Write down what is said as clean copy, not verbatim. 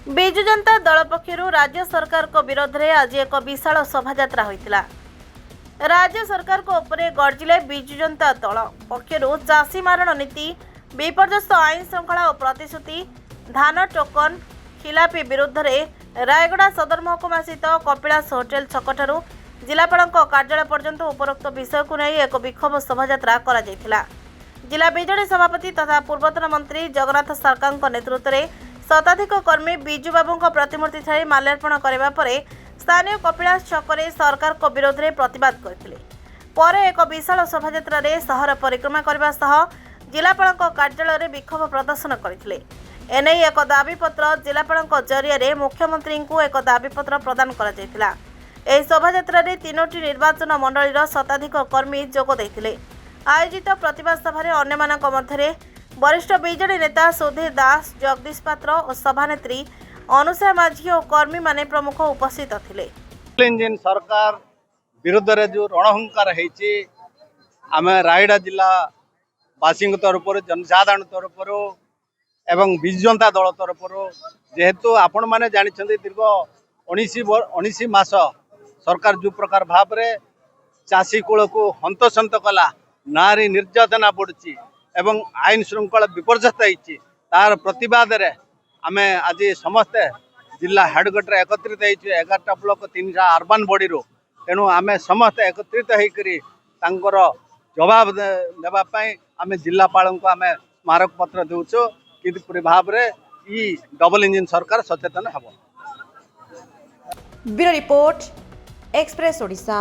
ବିଜୁ ଜନତା ଦଳ ପକ୍ଷରୁ ରାଜ୍ୟ ସରकारଙ୍କ ବିରୋଧରେ ଆଜି ଏକ ବିଶାଳ ଶୋଭାଯାତ୍ରା ହୋଇଥିଲା। ରାଜ୍ୟ ସରकारଙ୍କ ଉପରେ ଗର୍ଜିଲେ ବିଜୁ ଜନତା ଦଳ ପକ୍ଷରୁ ଚାଷୀ ମାରଣ ନୀତି, ବିପର୍ଯ୍ୟସ୍ତ ଆଇନ ଶୃଙ୍ଖଳା ଓ ପ୍ରତିଶ୍ରୁତି, ଧାନ ଟୋକନ ଖିଲାପି ବିରୁଦ୍ଧରେ ରାୟଗଡ଼ା ସଦର ମହକୁମା ସ୍ଥିତ କପିଳାସ ହୋଟେଲ ଛକଠାରୁ ଜିଲ୍ଲାପାଳଙ୍କ କାର୍ଯ୍ୟାଳୟ ପର୍ଯ୍ୟନ୍ତ ଉପରୋକ୍ତ ବିଷୟକୁ ନେଇ ଏକ ବିକ୍ଷୋଭ ଶୋଭାଯାତ୍ରା କରାଯାଇଥିଲା। जिला बिजेडी सभापति तथा पूर्वतन मंत्री जगन्नाथ सरकारଙ୍କ नेतृत्व में शताधिक कर्मी बिजू बाबू प्रतिमूर्ति ठाई माल्यार्पण करने पर स्थानीय कपिलास छकरे सरकार को विरोध में प्रतिवाद करते एक विशाल शोभायात्रा सहर परिक्रमा करने सह जिलापाल कार्यालय में विक्षोभ प्रदर्शन करते एने एक दाबीपत्र जिलापाल जरिए मुख्यमंत्री को एक दाबीपत्र प्रदान कर शोभायात्रा तीनोटी निर्वाचन मंडल शताधिक कर्मी जोग देते। आयोजित प्रतिवाद सभारे अन्यमानक मध्यरे वरिष्ठ बीजेडी नेता सुधीर दास, जगदीश पात्र और सभानेत्री अनुसया माझी और कर्मी माने प्रमुख उपस्थित थिले। इंजिन सरकार विरुद्ध रे जो रणहुंकार होईची आमे रायगड़ा जिला वासी तरफ जनसाधारण तरफ एवं बिजु जनता दल तरफ जेहेतु आपण माने जानिछन्ती दीर्घ 19 मास सरकार जो प्रकार भाव रे चाषी कूल को हंतसंत कला नारी निर्यातना बढ़ुची एवं आईन श्रृंखला विपर्यस्त होती तार प्रतिवाद रे आमे आज समस्ते जिला हेडक्वार्टर एकत्रित होती 11टा ब्लॉक 3टा अर्बन बॉडी रो तेणु आमे समस्ते एकत्रित होकर जवाब देवाई आमे जिलापाल को आमे स्मारक पत्र देउछो कि भाव रे ई डबल इंजिन सरकार सचेतन हबो। Bureau report express Odisha.